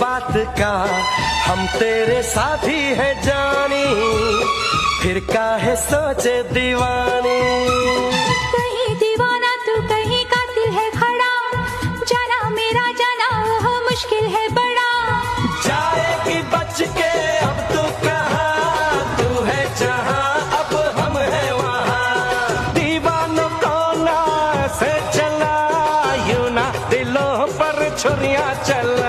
बात का हम तेरे साथी है जानी, फिर काहे सोचे दीवानी। कहीं दीवाना तू कहीं कातिल है खड़ा, जाना मेरा जाना वो मुश्किल है बड़ा। जाएगी बच के अब तू कहाँ, तू है जहाँ अब हम है वहाँ। दीवानों को ना से चला यूं ना दिलों पर छुरियां चला।